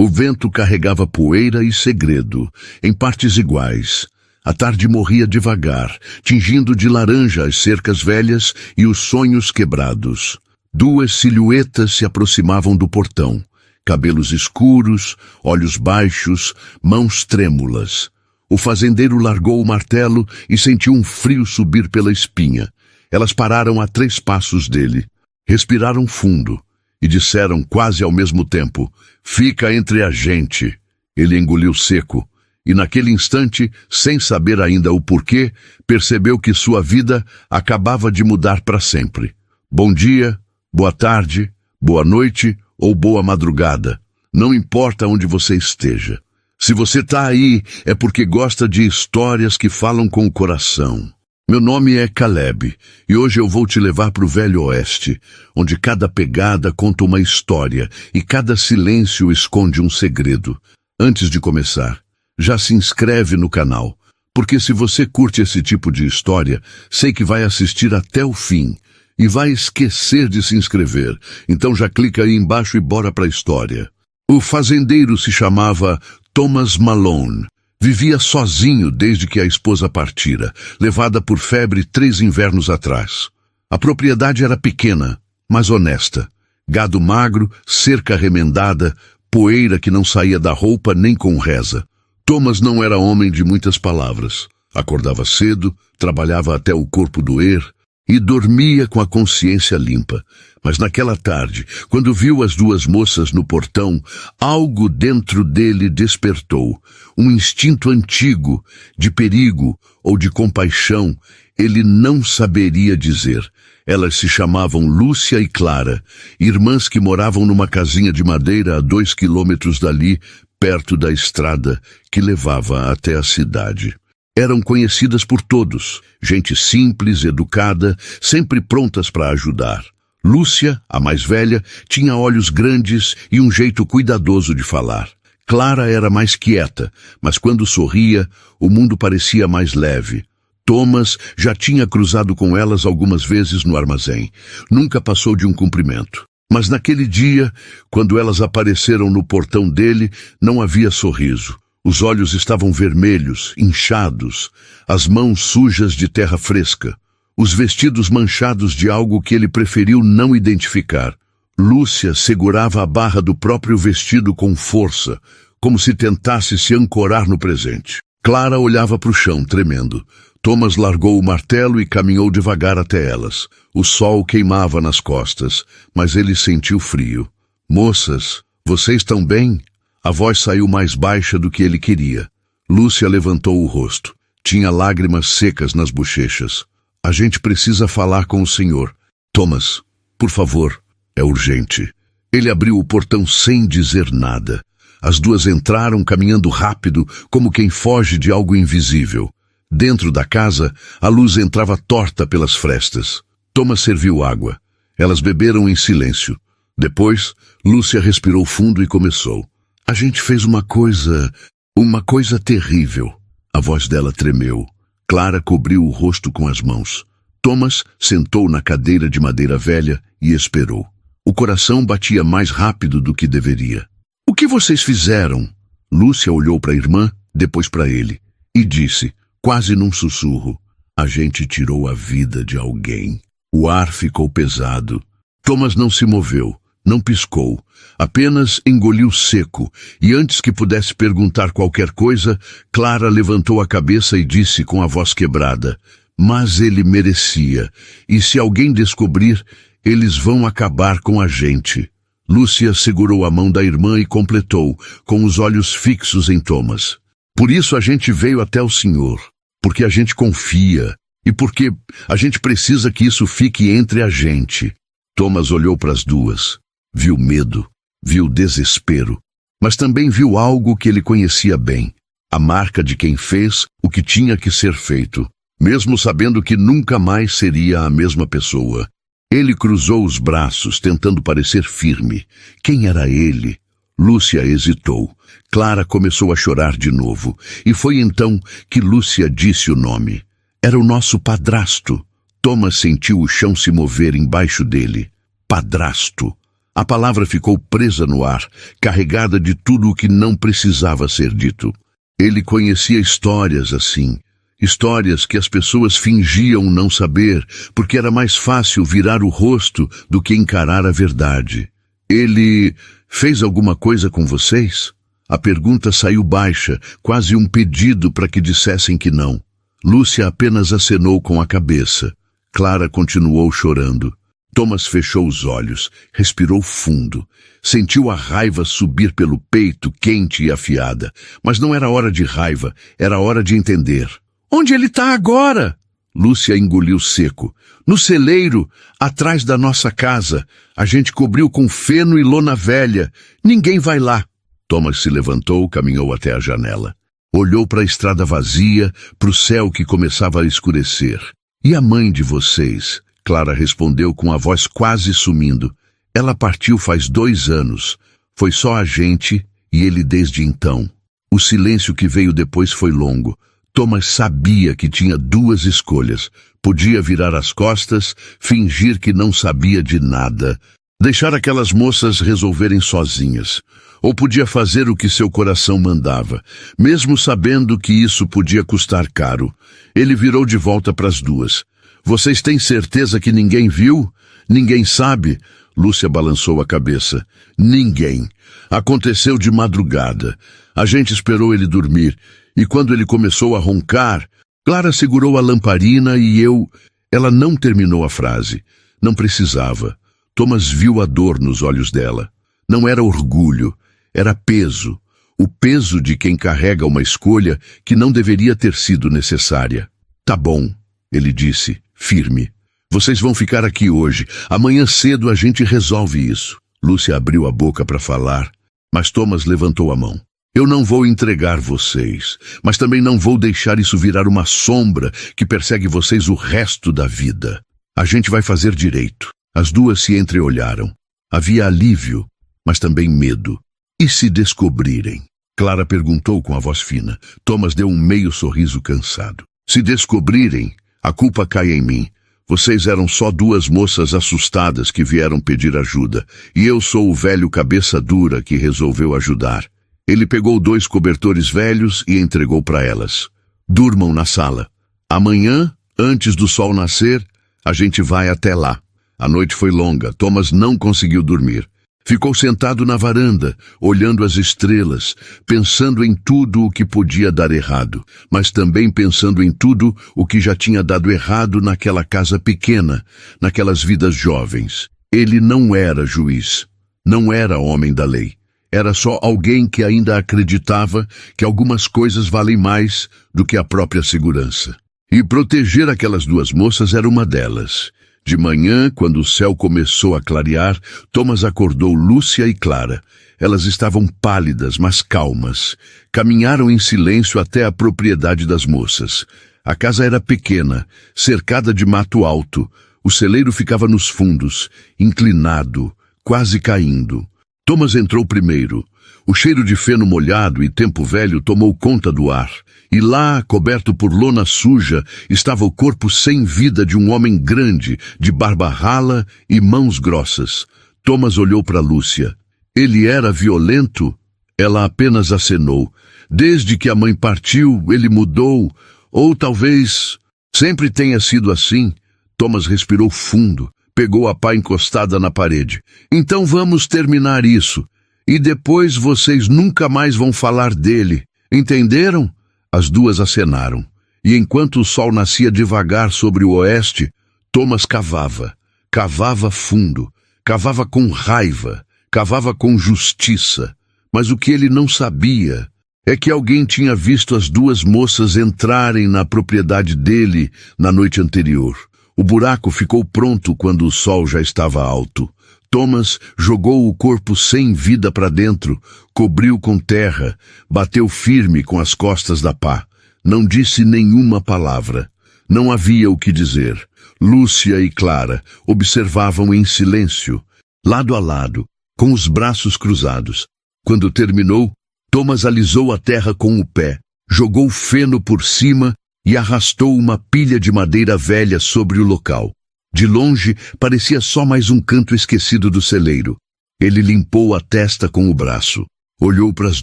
O vento carregava poeira e segredo, em partes iguais. A tarde morria devagar, tingindo de laranja as cercas velhas e os sonhos quebrados. Duas silhuetas se aproximavam do portão. Cabelos escuros, olhos baixos, mãos trêmulas. O fazendeiro largou o martelo e sentiu um frio subir pela espinha. Elas pararam a 3 passos dele. Respiraram fundo e disseram quase ao mesmo tempo: "Fica entre a gente." Ele engoliu seco e naquele instante, sem saber ainda o porquê, percebeu que sua vida acabava de mudar para sempre. Bom dia, boa tarde, boa noite ou boa madrugada. Não importa onde você esteja. Se você está aí, é porque gosta de histórias que falam com o coração. Meu nome é Caleb, e hoje eu vou te levar para o Velho Oeste, onde cada pegada conta uma história e cada silêncio esconde um segredo. Antes de começar, já se inscreve no canal, porque se você curte esse tipo de história, sei que vai assistir até o fim e vai esquecer de se inscrever. Então já clica aí embaixo e bora para a história. O fazendeiro se chamava Thomas Malone. Vivia sozinho desde que a esposa partira, levada por febre 3 invernos atrás. A propriedade era pequena, mas honesta. Gado magro, cerca remendada, poeira que não saía da roupa nem com reza. Thomas não era homem de muitas palavras. Acordava cedo, trabalhava até o corpo doer e dormia com a consciência limpa. Mas naquela tarde, quando viu as 2 moças no portão, algo dentro dele despertou. Um instinto antigo, de perigo ou de compaixão, ele não saberia dizer. Elas se chamavam Lúcia e Clara, irmãs que moravam numa casinha de madeira a 2 quilômetros dali, perto da estrada que levava até a cidade. Eram conhecidas por todos, gente simples, educada, sempre prontas para ajudar. Lúcia, a mais velha, tinha olhos grandes e um jeito cuidadoso de falar. Clara era mais quieta, mas quando sorria, o mundo parecia mais leve. Thomas já tinha cruzado com elas algumas vezes no armazém. Nunca passou de um cumprimento. Mas naquele dia, quando elas apareceram no portão dele, não havia sorriso. Os olhos estavam vermelhos, inchados, as mãos sujas de terra fresca, os vestidos manchados de algo que ele preferiu não identificar. Lúcia segurava a barra do próprio vestido com força, como se tentasse se ancorar no presente. Clara olhava para o chão, tremendo. Thomas largou o martelo e caminhou devagar até elas. O sol queimava nas costas, mas ele sentiu frio. "Moças, vocês estão bem?" A voz saiu mais baixa do que ele queria. Lúcia levantou o rosto. Tinha lágrimas secas nas bochechas. "A gente precisa falar com o senhor. Thomas, por favor, é urgente." Ele abriu o portão sem dizer nada. As 2 entraram caminhando rápido, como quem foge de algo invisível. Dentro da casa, a luz entrava torta pelas frestas. Thomas serviu água. Elas beberam em silêncio. Depois, Lúcia respirou fundo e começou. "A gente fez uma coisa terrível." A voz dela tremeu. Clara cobriu o rosto com as mãos. Thomas sentou na cadeira de madeira velha e esperou. O coração batia mais rápido do que deveria. "O que vocês fizeram?" Lúcia olhou para a irmã, depois para ele, e disse, quase num sussurro, "A gente tirou a vida de alguém." O ar ficou pesado. Thomas não se moveu. Não piscou, apenas engoliu seco, e antes que pudesse perguntar qualquer coisa, Clara levantou a cabeça e disse com a voz quebrada, "Mas ele merecia, e se alguém descobrir, eles vão acabar com a gente." Lúcia segurou a mão da irmã e completou, com os olhos fixos em Thomas. "Por isso a gente veio até o senhor, porque a gente confia, e porque a gente precisa que isso fique entre a gente." Thomas olhou para as 2. Viu medo, viu desespero, mas também viu algo que ele conhecia bem, a marca de quem fez o que tinha que ser feito, mesmo sabendo que nunca mais seria a mesma pessoa. Ele cruzou os braços, tentando parecer firme. Quem era ele? Lúcia hesitou. Clara começou a chorar de novo, e foi então que Lúcia disse o nome. Era o nosso padrasto. Thomas sentiu o chão se mover embaixo dele. Padrasto. A palavra ficou presa no ar, carregada de tudo o que não precisava ser dito. Ele conhecia histórias assim, histórias que as pessoas fingiam não saber, porque era mais fácil virar o rosto do que encarar a verdade. Ele fez alguma coisa com vocês? A pergunta saiu baixa, quase um pedido para que dissessem que não. Lúcia apenas acenou com a cabeça. Clara continuou chorando. Thomas fechou os olhos, respirou fundo. Sentiu a raiva subir pelo peito, quente e afiada. Mas não era hora de raiva, era hora de entender. Onde ele está agora? Lúcia engoliu seco. No celeiro, atrás da nossa casa. A gente cobriu com feno e lona velha. Ninguém vai lá. Thomas se levantou, caminhou até a janela. Olhou para a estrada vazia, para o céu que começava a escurecer. E a mãe de vocês? Clara respondeu com a voz quase sumindo. Ela partiu faz 2 anos. Foi só a gente e ele desde então. O silêncio que veio depois foi longo. Thomas sabia que tinha 2 escolhas. Podia virar as costas, fingir que não sabia de nada, deixar aquelas moças resolverem sozinhas. Ou podia fazer o que seu coração mandava, mesmo sabendo que isso podia custar caro. Ele virou de volta para as 2. Vocês têm certeza que ninguém viu? Ninguém sabe? Lúcia balançou a cabeça. Ninguém. Aconteceu de madrugada. A gente esperou ele dormir, e quando ele começou a roncar, Clara segurou a lamparina e eu... Ela não terminou a frase. Não precisava. Thomas viu a dor nos olhos dela. Não era orgulho. Era peso, o peso de quem carrega uma escolha que não deveria ter sido necessária. Tá bom, ele disse, firme. Vocês vão ficar aqui hoje. Amanhã cedo a gente resolve isso. Lúcia abriu a boca para falar, mas Thomas levantou a mão. Eu não vou entregar vocês, mas também não vou deixar isso virar uma sombra que persegue vocês o resto da vida. A gente vai fazer direito. As 2 se entreolharam. Havia alívio, mas também medo. E se descobrirem? Clara perguntou com a voz fina. Thomas deu um meio sorriso cansado. Se descobrirem, a culpa cai em mim. Vocês eram só 2 moças assustadas que vieram pedir ajuda, e eu sou o velho cabeça dura que resolveu ajudar. Ele pegou 2 cobertores velhos e entregou para elas. Durmam na sala. Amanhã, antes do sol nascer, a gente vai até lá. A noite foi longa. Thomas não conseguiu dormir. Ficou sentado na varanda, olhando as estrelas, pensando em tudo o que podia dar errado, mas também pensando em tudo o que já tinha dado errado naquela casa pequena, naquelas vidas jovens. Ele não era juiz, não era homem da lei. Era só alguém que ainda acreditava que algumas coisas valem mais do que a própria segurança. E proteger aquelas 2 moças era uma delas. De manhã, quando o céu começou a clarear, Thomas acordou Lúcia e Clara. Elas estavam pálidas, mas calmas. Caminharam em silêncio até a propriedade das moças. A casa era pequena, cercada de mato alto. O celeiro ficava nos fundos, inclinado, quase caindo. Thomas entrou primeiro. O cheiro de feno molhado e tempo velho tomou conta do ar. E lá, coberto por lona suja, estava o corpo sem vida de um homem grande, de barba rala e mãos grossas. Thomas olhou para Lúcia. Ele era violento? Ela apenas acenou. Desde que a mãe partiu, ele mudou. Ou talvez sempre tenha sido assim. Thomas respirou fundo, pegou a pá encostada na parede. Então vamos terminar isso. E depois vocês nunca mais vão falar dele. Entenderam? As 2 acenaram, e enquanto o sol nascia devagar sobre o oeste, Thomas cavava. Cavava fundo, cavava com raiva, cavava com justiça. Mas o que ele não sabia é que alguém tinha visto as 2 moças entrarem na propriedade dele na noite anterior. O buraco ficou pronto quando o sol já estava alto. Thomas jogou o corpo sem vida para dentro, cobriu com terra, bateu firme com as costas da pá. Não disse nenhuma palavra. Não havia o que dizer. Lúcia e Clara observavam em silêncio, lado a lado, com os braços cruzados. Quando terminou, Thomas alisou a terra com o pé, jogou feno por cima e arrastou uma pilha de madeira velha sobre o local. De longe, parecia só mais um canto esquecido do celeiro. Ele limpou a testa com o braço. Olhou para as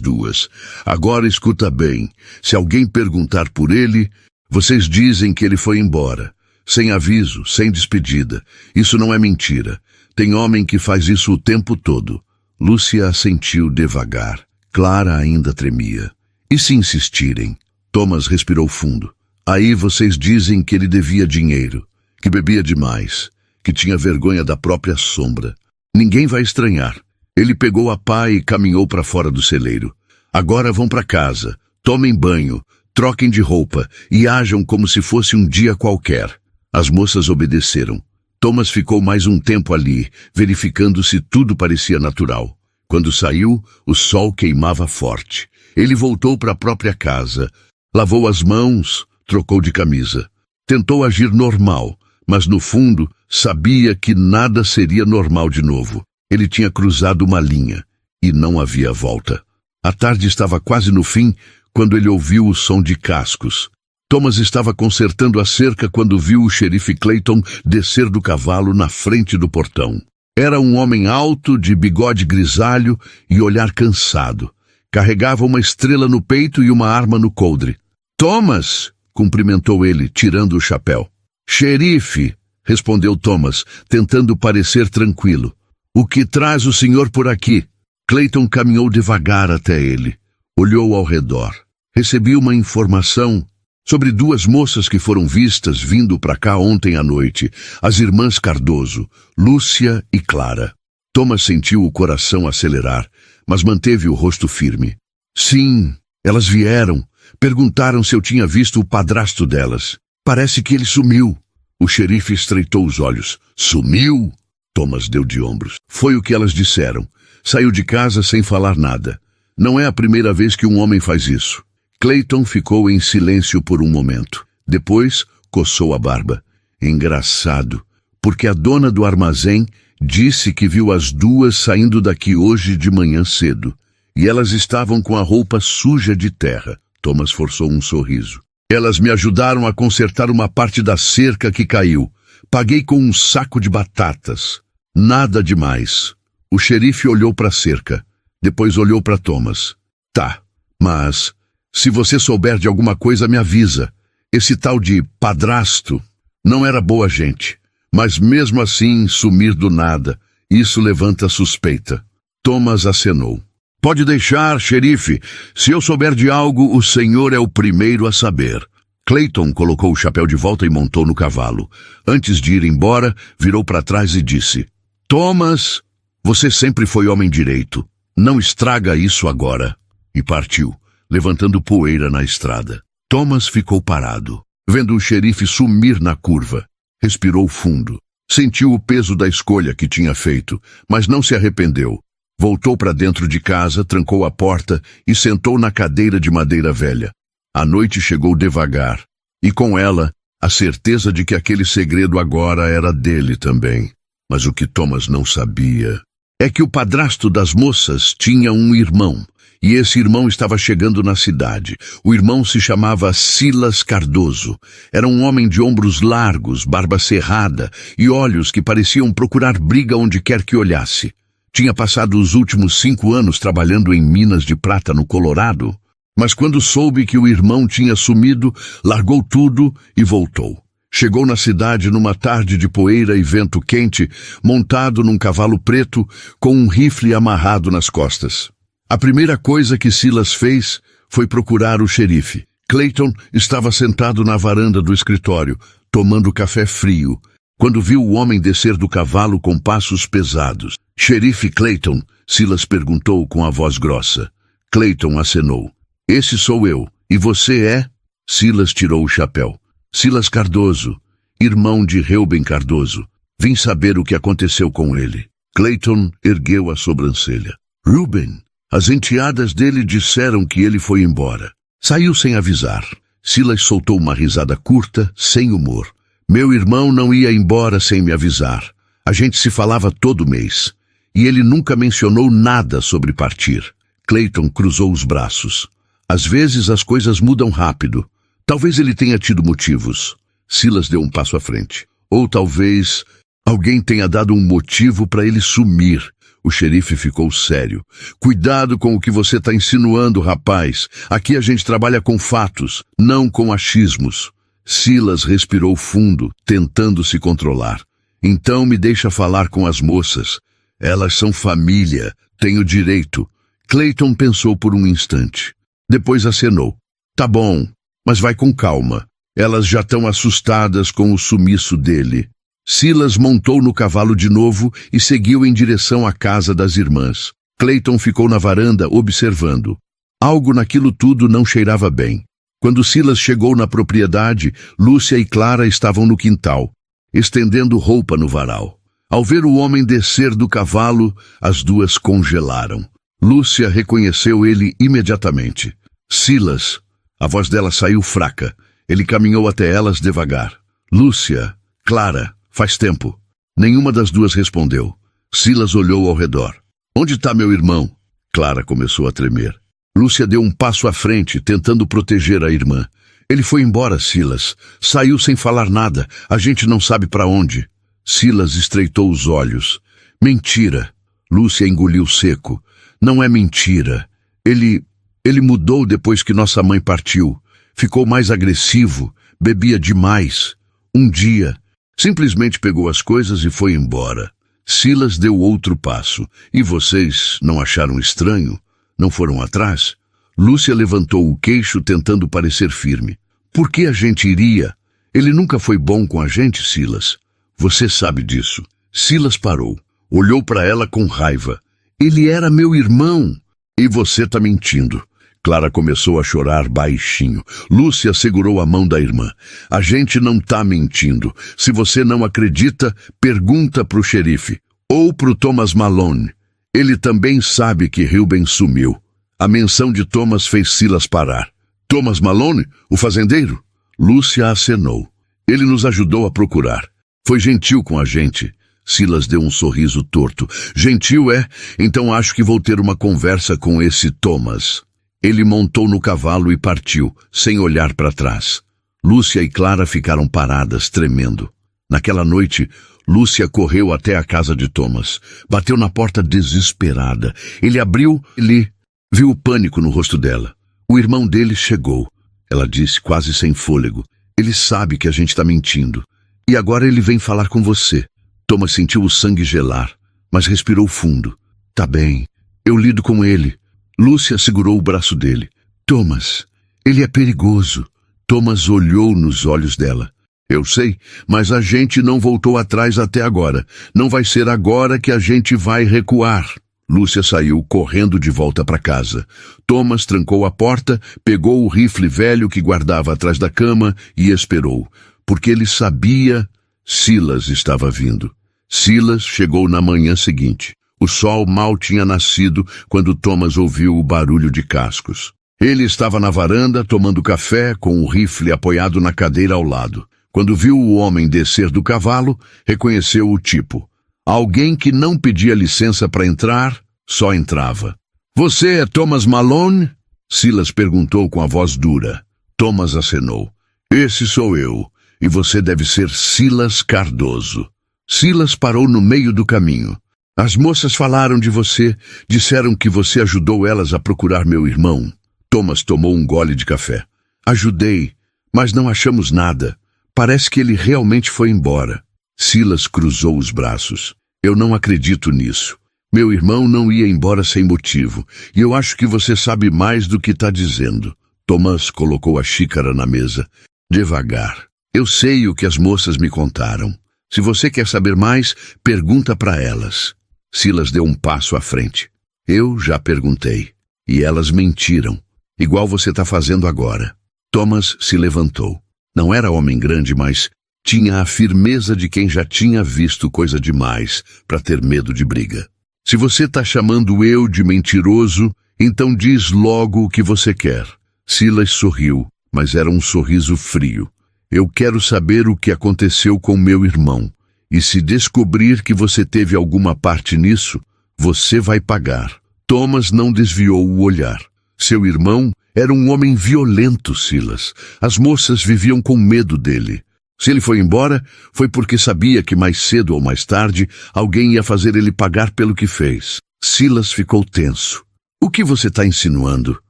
duas. Agora escuta bem. Se alguém perguntar por ele, vocês dizem que ele foi embora. Sem aviso, sem despedida. Isso não é mentira. Tem homem que faz isso o tempo todo. Lúcia assentiu devagar. Clara ainda tremia. E se insistirem? Thomas respirou fundo. Aí vocês dizem que ele devia dinheiro, que bebia demais, que tinha vergonha da própria sombra. Ninguém vai estranhar. Ele pegou a pá e caminhou para fora do celeiro. Agora vão para casa, tomem banho, troquem de roupa e ajam como se fosse um dia qualquer. As moças obedeceram. Thomas ficou mais um tempo ali, verificando se tudo parecia natural. Quando saiu, o sol queimava forte. Ele voltou para a própria casa, lavou as mãos, trocou de camisa. Tentou agir normal, mas no fundo sabia que nada seria normal de novo. Ele tinha cruzado uma linha e não havia volta. A tarde estava quase no fim quando ele ouviu o som de cascos. Thomas estava consertando a cerca quando viu o xerife Clayton descer do cavalo na frente do portão. Era um homem alto, de bigode grisalho e olhar cansado. Carregava uma estrela no peito e uma arma no coldre. «Thomas!» cumprimentou ele, tirando o chapéu. «Xerife!» respondeu Thomas, tentando parecer tranquilo. «O que traz o senhor por aqui?» Clayton caminhou devagar até ele. Olhou ao redor. Recebi uma informação sobre duas moças que foram vistas vindo para cá ontem à noite. As irmãs Cardoso, Lúcia e Clara. Thomas sentiu o coração acelerar, mas manteve o rosto firme. Sim, elas vieram. Perguntaram se eu tinha visto o padrasto delas. Parece que ele sumiu. O xerife estreitou os olhos. Sumiu? Thomas deu de ombros. Foi o que elas disseram. Saiu de casa sem falar nada. Não é a primeira vez que um homem faz isso. Clayton ficou em silêncio por um momento. Depois, coçou a barba. Engraçado, porque a dona do armazém disse que viu as duas saindo daqui hoje de manhã cedo. E elas estavam com a roupa suja de terra. Thomas forçou um sorriso. Elas me ajudaram a consertar uma parte da cerca que caiu. Paguei com um saco de batatas. Nada demais. O xerife olhou para a cerca. Depois olhou para Thomas. Tá, mas se você souber de alguma coisa, me avisa. Esse tal de padrasto não era boa gente. Mas mesmo assim, sumir do nada, isso levanta suspeita. Thomas acenou. Pode deixar, xerife. Se eu souber de algo, o senhor é o primeiro a saber. Clayton colocou o chapéu de volta e montou no cavalo. Antes de ir embora, virou para trás e disse: Thomas, você sempre foi homem direito. Não estraga isso agora. E partiu, levantando poeira na estrada. Thomas ficou parado, vendo o xerife sumir na curva. Respirou fundo. Sentiu o peso da escolha que tinha feito, mas não se arrependeu. Voltou para dentro de casa, trancou a porta e sentou na cadeira de madeira velha. A noite chegou devagar, e com ela, a certeza de que aquele segredo agora era dele também. Mas o que Thomas não sabia é que o padrasto das moças tinha um irmão, e esse irmão estava chegando na cidade. O irmão se chamava Silas Cardoso. Era um homem de ombros largos, barba cerrada e olhos que pareciam procurar briga onde quer que olhasse. Tinha passado os últimos 5 anos trabalhando em minas de prata no Colorado, mas quando soube que o irmão tinha sumido, largou tudo e voltou. Chegou na cidade numa tarde de poeira e vento quente, montado num cavalo preto, com um rifle amarrado nas costas. A primeira coisa que Silas fez foi procurar o xerife. Clayton estava sentado na varanda do escritório, tomando café frio, quando viu o homem descer do cavalo com passos pesados. Xerife Clayton, Silas perguntou com a voz grossa. Clayton acenou. Esse sou eu. E você é? Silas tirou o chapéu. Silas Cardoso, irmão de Reuben Cardoso. Vim saber o que aconteceu com ele. Clayton ergueu a sobrancelha. Reuben, as enteadas dele disseram que ele foi embora. Saiu sem avisar. Silas soltou uma risada curta, sem humor. Meu irmão não ia embora sem me avisar. A gente se falava todo mês. E ele nunca mencionou nada sobre partir. Clayton cruzou os braços. Às vezes as coisas mudam rápido. Talvez ele tenha tido motivos. Silas deu um passo à frente. Ou talvez alguém tenha dado um motivo para ele sumir. O xerife ficou sério. Cuidado com o que você está insinuando, rapaz. Aqui a gente trabalha com fatos, não com achismos. Silas respirou fundo, tentando se controlar. Então me deixa falar com as moças. Elas são família, tenho direito. Clayton pensou por um instante. Depois acenou. Tá bom, mas vai com calma. Elas já estão assustadas com o sumiço dele. Silas montou no cavalo de novo e seguiu em direção à casa das irmãs. Clayton ficou na varanda observando. Algo naquilo tudo não cheirava bem. Quando Silas chegou na propriedade, Lúcia e Clara estavam no quintal, estendendo roupa no varal. Ao ver o homem descer do cavalo, as duas congelaram. Lúcia reconheceu ele imediatamente. Silas. A voz dela saiu fraca. Ele caminhou até elas devagar. Lúcia, Clara, faz tempo. Nenhuma das duas respondeu. Silas olhou ao redor. Onde está meu irmão? Clara começou a tremer. Lúcia deu um passo à frente, tentando proteger a irmã. Ele foi embora, Silas. Saiu sem falar nada. A gente não sabe para onde. Silas estreitou os olhos. Mentira. Lúcia engoliu seco. Não é mentira. Ele mudou depois que nossa mãe partiu. Ficou mais agressivo. Bebia demais. Um dia, simplesmente pegou as coisas e foi embora. Silas deu outro passo. E vocês não acharam estranho? Não foram atrás? Lúcia levantou o queixo, tentando parecer firme. Por que a gente iria? Ele nunca foi bom com a gente, Silas. Você sabe disso. Silas parou. Olhou para ela com raiva. Ele era meu irmão. E você tá mentindo. Clara começou a chorar baixinho. Lúcia segurou a mão da irmã. A gente não tá mentindo. Se você não acredita, pergunta pro xerife. Ou pro Thomas Malone. Ele também sabe que Reuben sumiu. A menção de Thomas fez Silas parar. Thomas Malone, o fazendeiro? Lúcia acenou. Ele nos ajudou a procurar. Foi gentil com a gente. Silas deu um sorriso torto. Gentil é? Então acho que vou ter uma conversa com esse Thomas. Ele montou no cavalo e partiu, sem olhar para trás. Lúcia e Clara ficaram paradas, tremendo. Naquela noite, Lúcia correu até a casa de Thomas. Bateu na porta desesperada. Ele abriu e viu o pânico no rosto dela. O irmão dele chegou. Ela disse, quase sem fôlego. Ele sabe que a gente está mentindo. E agora ele vem falar com você. Thomas sentiu o sangue gelar, mas respirou fundo. Tá bem, eu lido com ele. Lúcia segurou o braço dele. Thomas, ele é perigoso. Thomas olhou nos olhos dela. Eu sei, mas a gente não voltou atrás até agora. Não vai ser agora que a gente vai recuar. Lúcia saiu correndo de volta para casa. Thomas trancou a porta, pegou o rifle velho que guardava atrás da cama e esperou, porque ele sabia Silas estava vindo. Silas chegou na manhã seguinte. O sol mal tinha nascido quando Thomas ouviu o barulho de cascos. Ele estava na varanda tomando café com o rifle apoiado na cadeira ao lado. Quando viu o homem descer do cavalo, reconheceu o tipo. Alguém que não pedia licença para entrar, só entrava. Você é Thomas Malone? Silas perguntou com a voz dura. Thomas acenou. Esse sou eu, e você deve ser Silas Cardoso. Silas parou no meio do caminho. As moças falaram de você, disseram que você ajudou elas a procurar meu irmão. Thomas tomou um gole de café. Ajudei, mas não achamos nada. Parece que ele realmente foi embora. Silas cruzou os braços. Eu não acredito nisso. Meu irmão não ia embora sem motivo, e eu acho que você sabe mais do que está dizendo. Thomas colocou a xícara na mesa. Devagar. Eu sei o que as moças me contaram. Se você quer saber mais, pergunta para elas. Silas deu um passo à frente. Eu já perguntei. E elas mentiram. Igual você está fazendo agora. Thomas se levantou. Não era homem grande, mas tinha a firmeza de quem já tinha visto coisa demais para ter medo de briga. Se você está chamando eu de mentiroso, então diz logo o que você quer. Silas sorriu, mas era um sorriso frio. Eu quero saber o que aconteceu com meu irmão. E se descobrir que você teve alguma parte nisso, você vai pagar. Thomas não desviou o olhar. Seu irmão era um homem violento, Silas. As moças viviam com medo dele. Se ele foi embora, foi porque sabia que mais cedo ou mais tarde alguém ia fazer ele pagar pelo que fez. Silas ficou tenso. O que você está insinuando?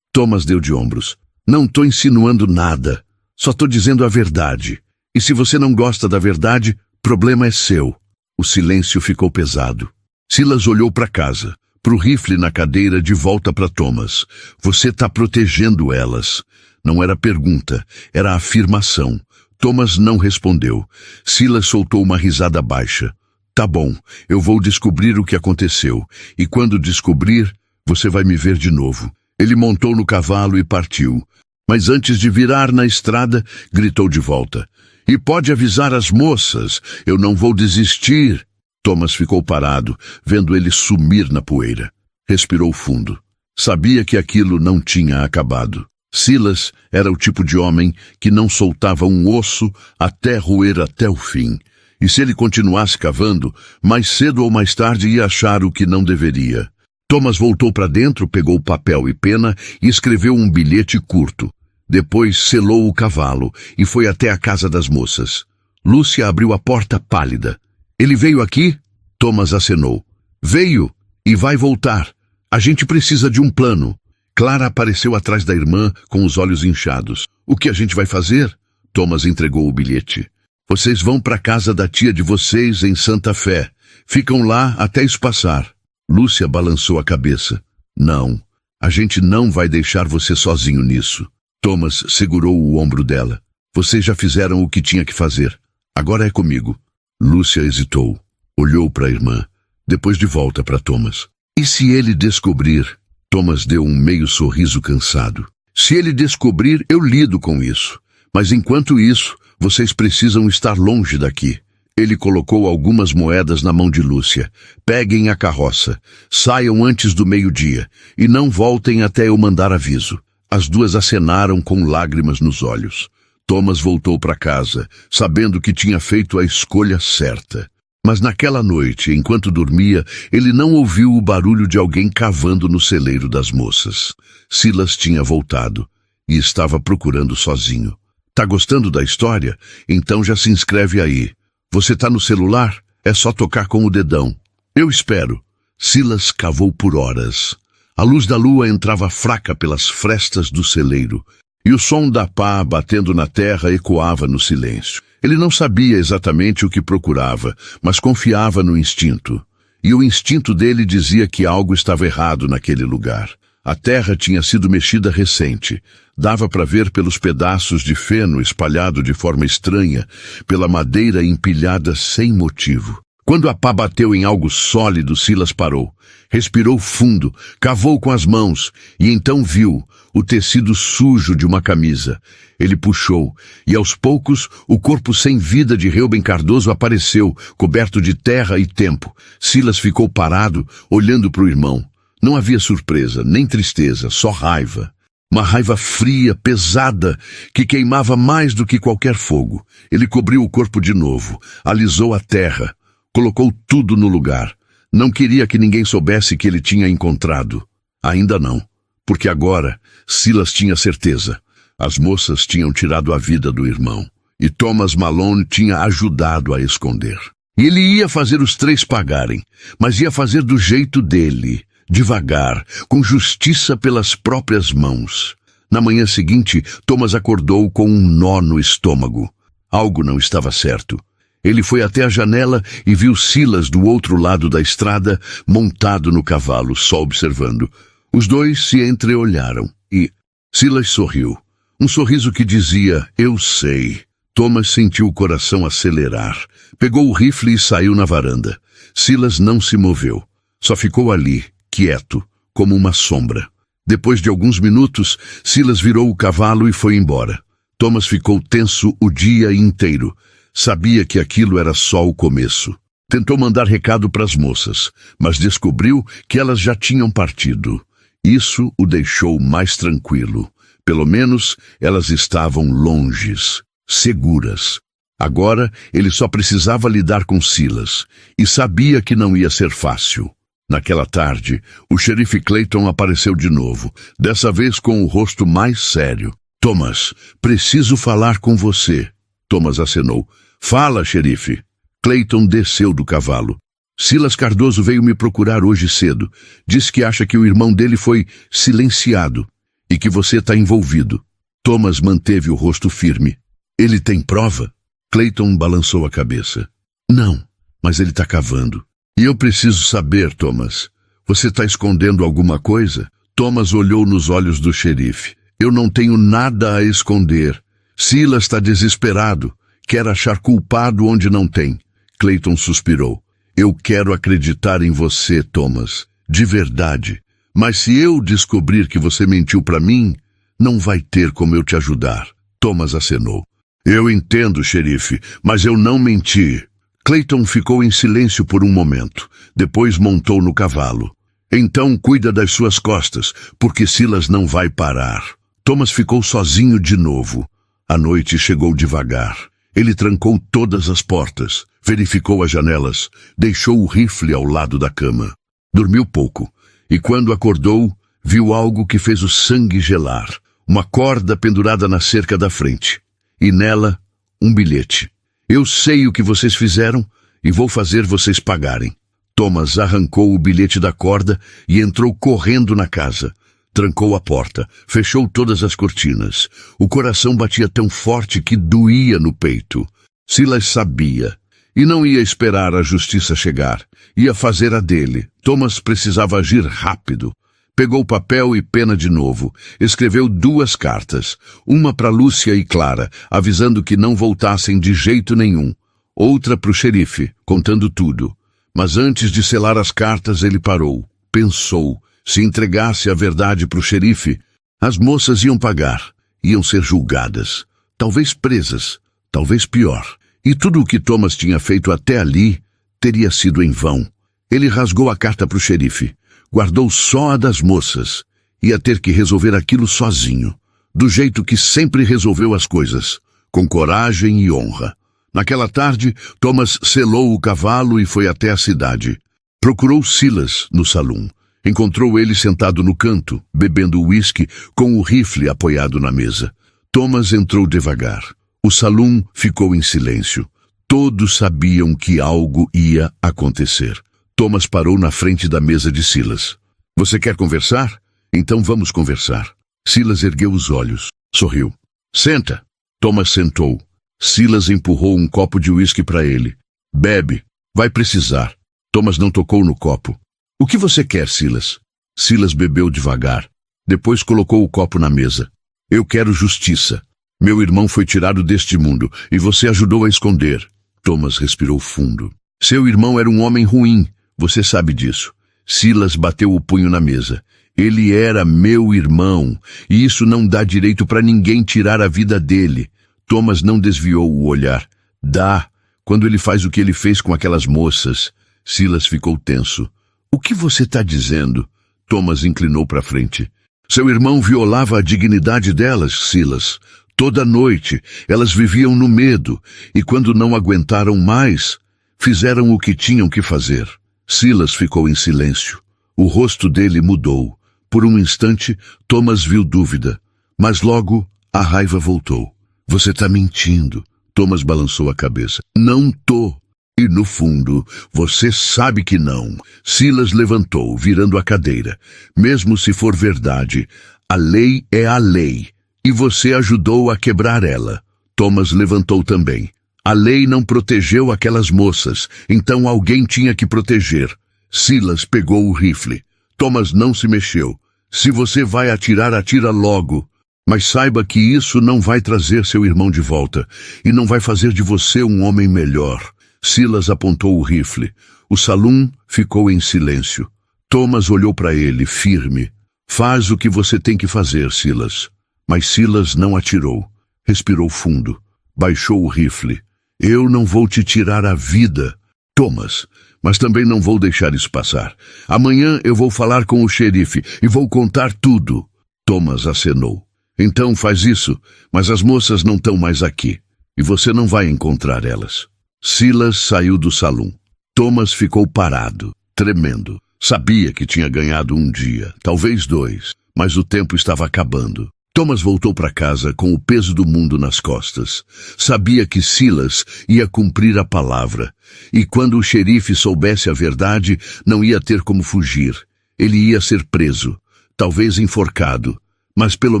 Thomas deu de ombros. Não estou insinuando nada. Só estou dizendo a verdade. E se você não gosta da verdade, problema é seu. O silêncio ficou pesado. Silas olhou para casa, para o rifle na cadeira, de volta para Thomas. Você está protegendo elas. Não era pergunta, era afirmação. Thomas não respondeu. Silas soltou uma risada baixa. Tá bom, eu vou descobrir o que aconteceu. E quando descobrir, você vai me ver de novo. Ele montou no cavalo e partiu. Mas antes de virar na estrada, gritou de volta. E pode avisar as moças, eu não vou desistir. Thomas ficou parado, vendo ele sumir na poeira. Respirou fundo. Sabia que aquilo não tinha acabado. Silas era o tipo de homem que não soltava um osso até roer até o fim. E se ele continuasse cavando, mais cedo ou mais tarde ia achar o que não deveria. Thomas voltou para dentro, pegou papel e pena e escreveu um bilhete curto. Depois selou o cavalo e foi até a casa das moças. Lúcia abriu a porta pálida. Ele veio aqui? Thomas acenou. Veio e vai voltar. A gente precisa de um plano. Clara apareceu atrás da irmã com os olhos inchados. O que a gente vai fazer? Thomas entregou o bilhete. Vocês vão para a casa da tia de vocês em Santa Fé. Ficam lá até isso passar. Lúcia balançou a cabeça. Não, a gente não vai deixar você sozinho nisso. Thomas segurou o ombro dela. Vocês já fizeram o que tinha que fazer. Agora é comigo. Lúcia hesitou. Olhou para a irmã. Depois de volta para Thomas. E se ele descobrir? Thomas deu um meio sorriso cansado. Se ele descobrir, eu lido com isso. Mas enquanto isso, vocês precisam estar longe daqui. Ele colocou algumas moedas na mão de Lúcia. Peguem a carroça. Saiam antes do meio-dia. E não voltem até eu mandar aviso. As duas acenaram com lágrimas nos olhos. Thomas voltou para casa, sabendo que tinha feito a escolha certa. Mas naquela noite, enquanto dormia, ele não ouviu o barulho de alguém cavando no celeiro das moças. Silas tinha voltado e estava procurando sozinho. Tá gostando da história? Então já se inscreve aí. Você tá no celular? É só tocar com o dedão. Eu espero. Silas cavou por horas. A luz da lua entrava fraca pelas frestas do celeiro, e o som da pá batendo na terra ecoava no silêncio. Ele não sabia exatamente o que procurava, mas confiava no instinto. E o instinto dele dizia que algo estava errado naquele lugar. A terra tinha sido mexida recente. Dava para ver pelos pedaços de feno espalhado de forma estranha, pela madeira empilhada sem motivo. Quando a pá bateu em algo sólido, Silas parou. Respirou fundo, cavou com as mãos e então viu o tecido sujo de uma camisa. Ele puxou e aos poucos o corpo sem vida de Reuben Cardoso apareceu, coberto de terra e tempo. Silas ficou parado, olhando para o irmão. Não havia surpresa, nem tristeza, só raiva. Uma raiva fria, pesada, que queimava mais do que qualquer fogo. Ele cobriu o corpo de novo, alisou a terra, colocou tudo no lugar. Não queria que ninguém soubesse que ele tinha encontrado. Ainda não, porque agora Silas tinha certeza. As moças tinham tirado a vida do irmão, e Thomas Malone tinha ajudado a esconder. E ele ia fazer os três pagarem, mas ia fazer do jeito dele, devagar, com justiça pelas próprias mãos. Na manhã seguinte, Thomas acordou com um nó no estômago. Algo não estava certo. Ele foi até a janela e viu Silas do outro lado da estrada, montado no cavalo, só observando. Os dois se entreolharam e Silas sorriu. Um sorriso que dizia, eu sei. Thomas sentiu o coração acelerar. Pegou o rifle e saiu na varanda. Silas não se moveu. Só ficou ali, quieto, como uma sombra. Depois de alguns minutos, Silas virou o cavalo e foi embora. Thomas ficou tenso o dia inteiro. Sabia que aquilo era só o começo. Tentou mandar recado para as moças, mas descobriu que elas já tinham partido. Isso o deixou mais tranquilo. Pelo menos elas estavam longes, seguras. Agora ele só precisava lidar com Silas, e sabia que não ia ser fácil. Naquela tarde, o xerife Clayton apareceu de novo, dessa vez com o rosto mais sério. Thomas, preciso falar com você. Thomas acenou. Fala, xerife. Clayton desceu do cavalo. Silas Cardoso veio me procurar hoje cedo. Diz que acha que o irmão dele foi silenciado e que você está envolvido. Thomas manteve o rosto firme. Ele tem prova? Clayton balançou a cabeça. Não, mas ele está cavando. E eu preciso saber, Thomas. Você está escondendo alguma coisa? Thomas olhou nos olhos do xerife. Eu não tenho nada a esconder. Silas está desesperado. Quer achar culpado onde não tem. Clayton suspirou. Eu quero acreditar em você, Thomas. De verdade. Mas se eu descobrir que você mentiu para mim, não vai ter como eu te ajudar. Thomas acenou. Eu entendo, xerife, mas eu não menti. Clayton ficou em silêncio por um momento. Depois montou no cavalo. Então cuida das suas costas, porque Silas não vai parar. Thomas ficou sozinho de novo. A noite chegou devagar. Ele trancou todas as portas, verificou as janelas, deixou o rifle ao lado da cama. Dormiu pouco, e quando acordou, viu algo que fez o sangue gelar. Uma corda pendurada na cerca da frente. E nela, um bilhete. Eu sei o que vocês fizeram e vou fazer vocês pagarem. Thomas arrancou o bilhete da corda e entrou correndo na casa. Trancou a porta, fechou todas as cortinas. O coração batia tão forte que doía no peito. Silas sabia. E não ia esperar a justiça chegar. Ia fazer a dele. Thomas precisava agir rápido. Pegou papel e pena de novo. Escreveu 2 cartas. Uma para Lúcia e Clara, avisando que não voltassem de jeito nenhum. Outra para o xerife, contando tudo. Mas antes de selar as cartas, ele parou. Pensou. Se entregasse a verdade para o xerife, as moças iam pagar. Iam ser julgadas. Talvez presas. Talvez pior. E tudo o que Thomas tinha feito até ali teria sido em vão. Ele rasgou a carta para o xerife. Guardou só a das moças. Ia ter que resolver aquilo sozinho. Do jeito que sempre resolveu as coisas. Com coragem e honra. Naquela tarde, Thomas selou o cavalo e foi até a cidade. Procurou Silas no salão. Encontrou ele sentado no canto, bebendo uísque, com o rifle apoiado na mesa. Thomas entrou devagar. O salão ficou em silêncio. Todos sabiam que algo ia acontecer. Thomas parou na frente da mesa de Silas. Você quer conversar? Então vamos conversar. Silas ergueu os olhos. Sorriu. Senta. Thomas sentou. Silas empurrou um copo de uísque para ele. Bebe. Vai precisar. Thomas não tocou no copo. O que você quer, Silas? Silas bebeu devagar. Depois colocou o copo na mesa. Eu quero justiça. Meu irmão foi tirado deste mundo e você ajudou a esconder. Thomas respirou fundo. Seu irmão era um homem ruim. Você sabe disso. Silas bateu o punho na mesa. Ele era meu irmão, e isso não dá direito para ninguém tirar a vida dele. Thomas não desviou o olhar. Dá, quando ele faz o que ele fez com aquelas moças. Silas ficou tenso. O que você está dizendo? Thomas inclinou para frente. Seu irmão violava a dignidade delas, Silas. Toda noite, elas viviam no medo, e quando não aguentaram mais, fizeram o que tinham que fazer. Silas ficou em silêncio. O rosto dele mudou. Por um instante, Thomas viu dúvida. Mas logo, a raiva voltou. Você está mentindo. Thomas balançou a cabeça. Não tô. E no fundo, você sabe que não. Silas levantou, virando a cadeira. Mesmo se for verdade, a lei é a lei. E você ajudou a quebrar ela. Thomas levantou também. A lei não protegeu aquelas moças, então alguém tinha que proteger. Silas pegou o rifle. Thomas não se mexeu. Se você vai atirar, atira logo. Mas saiba que isso não vai trazer seu irmão de volta, e não vai fazer de você um homem melhor. Silas apontou o rifle. O salão ficou em silêncio. Thomas olhou para ele, firme. Faz o que você tem que fazer, Silas. Mas Silas não atirou. Respirou fundo. Baixou o rifle. Eu não vou te tirar a vida, Thomas, mas também não vou deixar isso passar. Amanhã eu vou falar com o xerife e vou contar tudo. Thomas acenou. Então faz isso, mas as moças não estão mais aqui, e você não vai encontrar elas. Silas saiu do salão. Thomas ficou parado, tremendo. Sabia que tinha ganhado um dia, talvez 2, mas o tempo estava acabando. Thomas voltou para casa com o peso do mundo nas costas. Sabia que Silas ia cumprir a palavra, e quando o xerife soubesse a verdade, não ia ter como fugir. Ele ia ser preso, talvez enforcado, mas pelo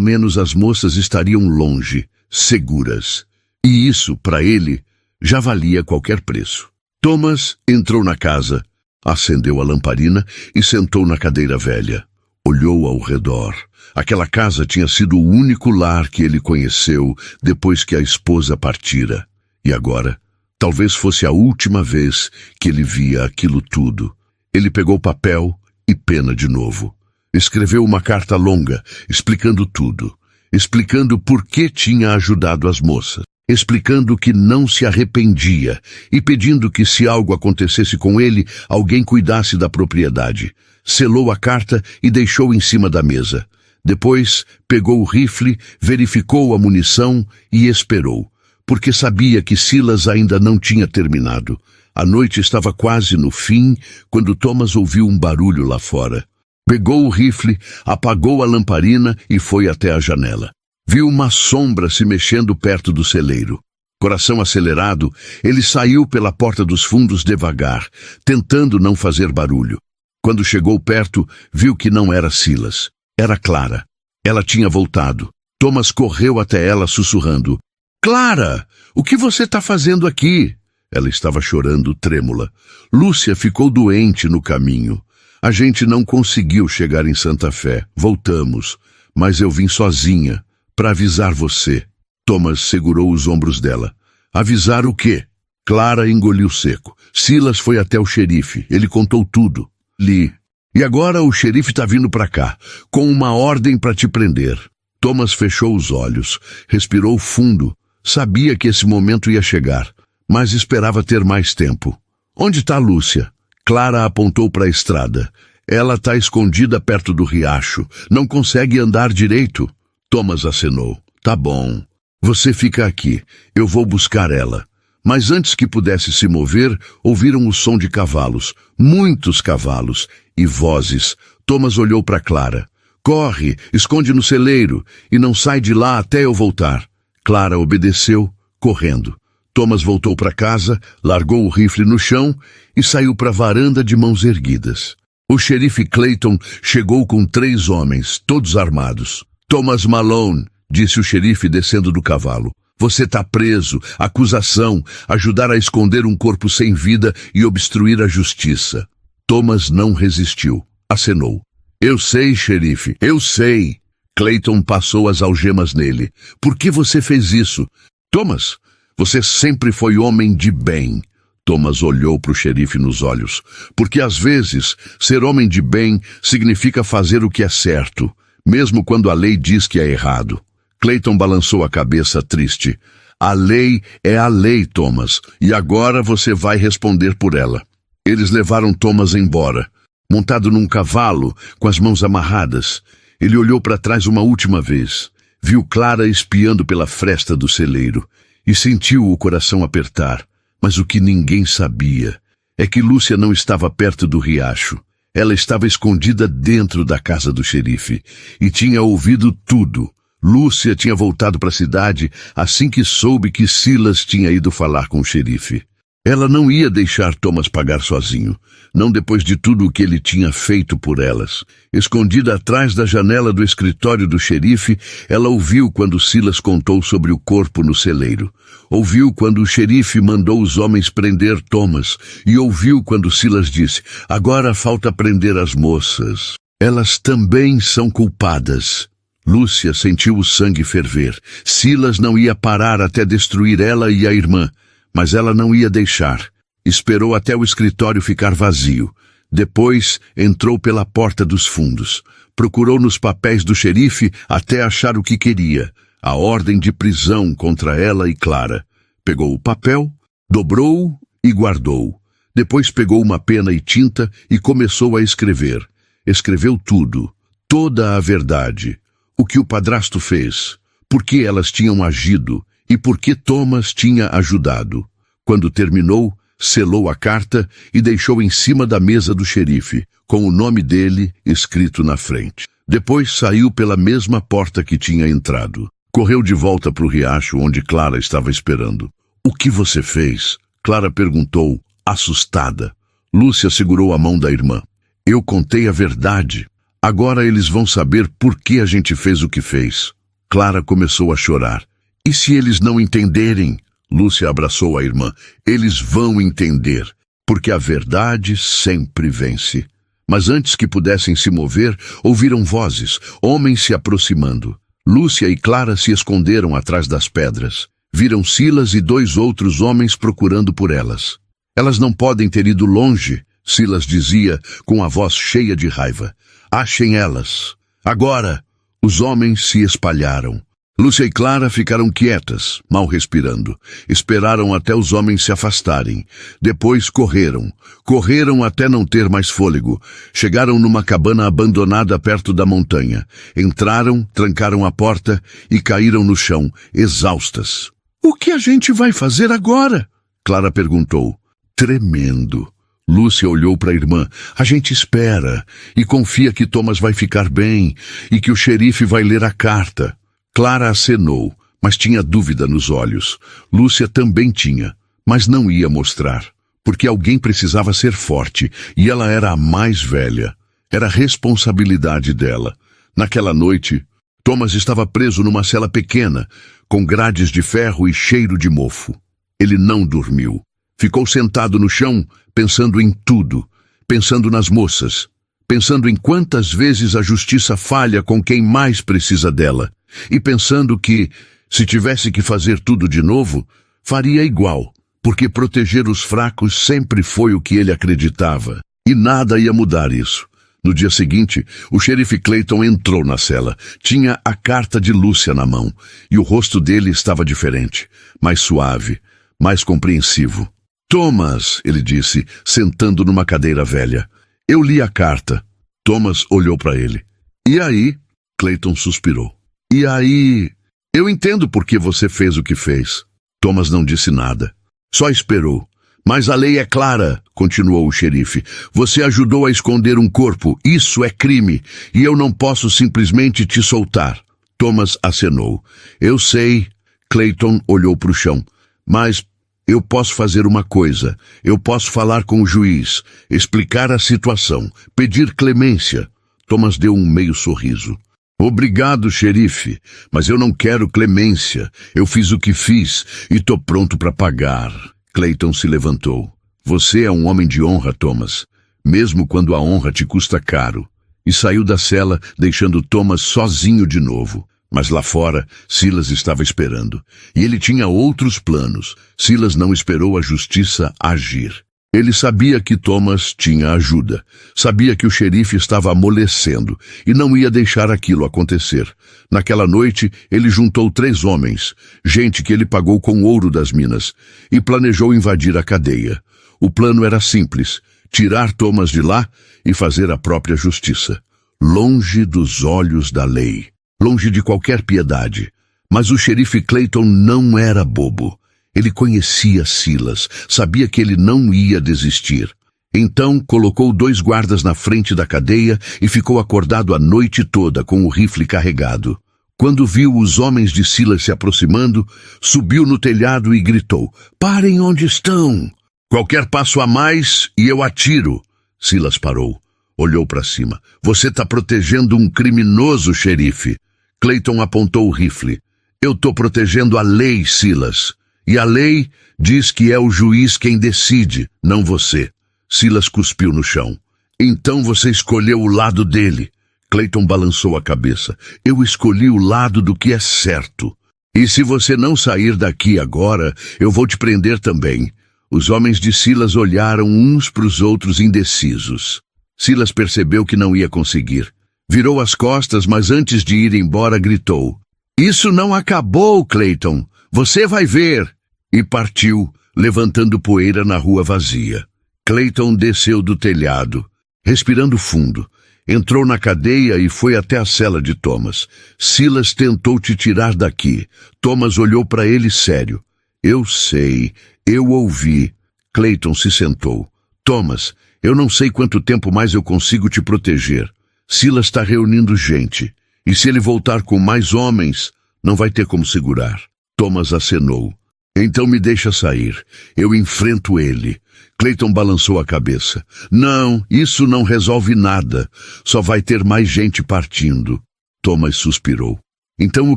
menos as moças estariam longe, seguras. E isso, para ele, já valia qualquer preço. Thomas entrou na casa, acendeu a lamparina e sentou na cadeira velha. Olhou ao redor. Aquela casa tinha sido o único lar que ele conheceu depois que a esposa partira. E agora, talvez fosse a última vez que ele via aquilo tudo. Ele pegou papel e pena de novo. Escreveu uma carta longa, explicando tudo. Explicando por que tinha ajudado as moças. Explicando que não se arrependia e pedindo que, se algo acontecesse com ele, alguém cuidasse da propriedade. Selou a carta e deixou em cima da mesa. Depois, pegou o rifle, verificou a munição e esperou, porque sabia que Silas ainda não tinha terminado. A noite estava quase no fim, quando Thomas ouviu um barulho lá fora. Pegou o rifle, apagou a lamparina e foi até a janela. Viu uma sombra se mexendo perto do celeiro. Coração acelerado, ele saiu pela porta dos fundos devagar, tentando não fazer barulho. Quando chegou perto, viu que não era Silas. Era Clara. Ela tinha voltado. Thomas correu até ela sussurrando. Clara, o que você está fazendo aqui? Ela estava chorando, trêmula. Lúcia ficou doente no caminho. A gente não conseguiu chegar em Santa Fé. Voltamos, mas eu vim sozinha, para avisar você. Thomas segurou os ombros dela. Avisar o quê? Clara engoliu seco. Silas foi até o xerife. Ele contou tudo. Li. E agora o xerife está vindo para cá, com uma ordem para te prender. Thomas fechou os olhos, respirou fundo. Sabia que esse momento ia chegar, mas esperava ter mais tempo. Onde está Lúcia? Clara apontou para a estrada. Ela está escondida perto do riacho. Não consegue andar direito. Thomas acenou. Tá bom. Você fica aqui. Eu vou buscar ela. Mas antes que pudesse se mover, ouviram o som de cavalos. Muitos cavalos. E vozes. Thomas olhou para Clara. Corre, esconde no celeiro, e não sai de lá até eu voltar. Clara obedeceu, correndo. Thomas voltou para casa, largou o rifle no chão e saiu para a varanda de mãos erguidas. O xerife Clayton chegou com 3 homens, todos armados. Thomas Malone, disse o xerife descendo do cavalo. Você está preso, acusação, ajudar a esconder um corpo sem vida e obstruir a justiça. Thomas não resistiu, acenou. Eu sei, xerife, eu sei. Clayton passou as algemas nele. Por que você fez isso? Thomas, você sempre foi homem de bem. Thomas olhou para o xerife nos olhos. Porque às vezes, ser homem de bem significa fazer o que é certo, mesmo quando a lei diz que é errado. Clayton balançou a cabeça triste. A lei é a lei, Thomas, e agora você vai responder por ela. Eles levaram Thomas embora, montado num cavalo, com as mãos amarradas. Ele olhou para trás uma última vez. Viu Clara espiando pela fresta do celeiro e sentiu o coração apertar. Mas o que ninguém sabia é que Lúcia não estava perto do riacho. Ela estava escondida dentro da casa do xerife e tinha ouvido tudo. Lúcia tinha voltado para a cidade assim que soube que Silas tinha ido falar com o xerife. Ela não ia deixar Thomas pagar sozinho, não depois de tudo o que ele tinha feito por elas. Escondida atrás da janela do escritório do xerife, ela ouviu quando Silas contou sobre o corpo no celeiro. Ouviu quando o xerife mandou os homens prender Thomas. E ouviu quando Silas disse, agora falta prender as moças. Elas também são culpadas. Lúcia sentiu o sangue ferver. Silas não ia parar até destruir ela e a irmã. Mas ela não ia deixar. Esperou até o escritório ficar vazio. Depois, entrou pela porta dos fundos. Procurou nos papéis do xerife até achar o que queria. A ordem de prisão contra ela e Clara. Pegou o papel, dobrou-o e guardou. Depois pegou uma pena e tinta e começou a escrever. Escreveu tudo. Toda a verdade. O que o padrasto fez. Por que elas tinham agido. E por que Thomas tinha ajudado. Quando terminou, selou a carta e deixou em cima da mesa do xerife, com o nome dele escrito na frente. Depois saiu pela mesma porta que tinha entrado. Correu de volta para o riacho onde Clara estava esperando. "O que você fez?" Clara perguntou, assustada. Lúcia segurou a mão da irmã. "Eu contei a verdade. Agora eles vão saber por que a gente fez o que fez." Clara começou a chorar. "E se eles não entenderem?" Lúcia abraçou a irmã. "Eles vão entender, porque a verdade sempre vence." Mas antes que pudessem se mover, ouviram vozes, homens se aproximando. Lúcia e Clara se esconderam atrás das pedras. Viram Silas e 2 outros homens procurando por elas. "Elas não podem ter ido longe", Silas dizia com a voz cheia de raiva. "Achem elas. Agora!" Os homens se espalharam. Lúcia e Clara ficaram quietas, mal respirando. Esperaram até os homens se afastarem. Depois correram. Correram até não ter mais fôlego. Chegaram numa cabana abandonada perto da montanha. Entraram, trancaram a porta e caíram no chão, exaustas. "O que a gente vai fazer agora?" Clara perguntou. Tremendo. Lúcia olhou para a irmã. "A gente espera e confia que Thomas vai ficar bem e que o xerife vai ler a carta." Clara acenou, mas tinha dúvida nos olhos. Lúcia também tinha, mas não ia mostrar, porque alguém precisava ser forte e ela era a mais velha. Era responsabilidade dela. Naquela noite, Thomas estava preso numa cela pequena, com grades de ferro e cheiro de mofo. Ele não dormiu. Ficou sentado no chão, pensando em tudo, pensando nas moças, pensando em quantas vezes a justiça falha com quem mais precisa dela, e pensando que, se tivesse que fazer tudo de novo, faria igual, porque proteger os fracos sempre foi o que ele acreditava, e nada ia mudar isso. No dia seguinte, o xerife Clayton entrou na cela. Tinha a carta de Lúcia na mão, e o rosto dele estava diferente, mais suave, mais compreensivo. "Thomas", ele disse, sentando numa cadeira velha. "Eu li a carta." Thomas olhou para ele. "E aí?" Clayton suspirou. "E aí? Eu entendo por que você fez o que fez." Thomas não disse nada. Só esperou. "Mas a lei é clara", continuou o xerife. "Você ajudou a esconder um corpo. Isso é crime. E eu não posso simplesmente te soltar." Thomas acenou. "Eu sei." Clayton olhou para o chão. "Mas eu posso fazer uma coisa. Eu posso falar com o juiz, explicar a situação, pedir clemência." Thomas deu um meio sorriso. "Obrigado, xerife, mas eu não quero clemência. Eu fiz o que fiz e tô pronto para pagar." Clayton se levantou. "Você é um homem de honra, Thomas, mesmo quando a honra te custa caro." E saiu da cela, deixando Thomas sozinho de novo. Mas lá fora, Silas estava esperando. E ele tinha outros planos. Silas não esperou a justiça agir. Ele sabia que Thomas tinha ajuda. Sabia que o xerife estava amolecendo e não ia deixar aquilo acontecer. Naquela noite, ele juntou 3 homens, gente que ele pagou com ouro das minas, e planejou invadir a cadeia. O plano era simples: tirar Thomas de lá e fazer a própria justiça. Longe dos olhos da lei. Longe de qualquer piedade. Mas o xerife Clayton não era bobo. Ele conhecia Silas, sabia que ele não ia desistir. Então colocou 2 guardas na frente da cadeia e ficou acordado a noite toda com o rifle carregado. Quando viu os homens de Silas se aproximando, subiu no telhado e gritou: "Parem onde estão! Qualquer passo a mais e eu atiro." Silas parou, olhou para cima. "Você está protegendo um criminoso, xerife." Clayton apontou o rifle. "Eu estou protegendo a lei, Silas. E a lei diz que é o juiz quem decide, não você." Silas cuspiu no chão. "Então você escolheu o lado dele." Clayton balançou a cabeça. "Eu escolhi o lado do que é certo. E se você não sair daqui agora, eu vou te prender também." Os homens de Silas olharam uns para os outros indecisos. Silas percebeu que não ia conseguir. Virou as costas, mas antes de ir embora gritou: "Isso não acabou, Clayton. Você vai ver." E partiu, levantando poeira na rua vazia. Clayton desceu do telhado, respirando fundo. Entrou na cadeia e foi até a cela de Thomas. "Silas tentou te tirar daqui." Thomas olhou para ele sério. "Eu sei, eu ouvi." Clayton se sentou. "Thomas, eu não sei quanto tempo mais eu consigo te proteger. Silas está reunindo gente, e se ele voltar com mais homens, não vai ter como segurar. Thomas acenou. Então me deixa sair. Eu enfrento ele. Clayton balançou a cabeça. Não, isso não resolve nada. Só vai ter mais gente partindo. Thomas suspirou. Então o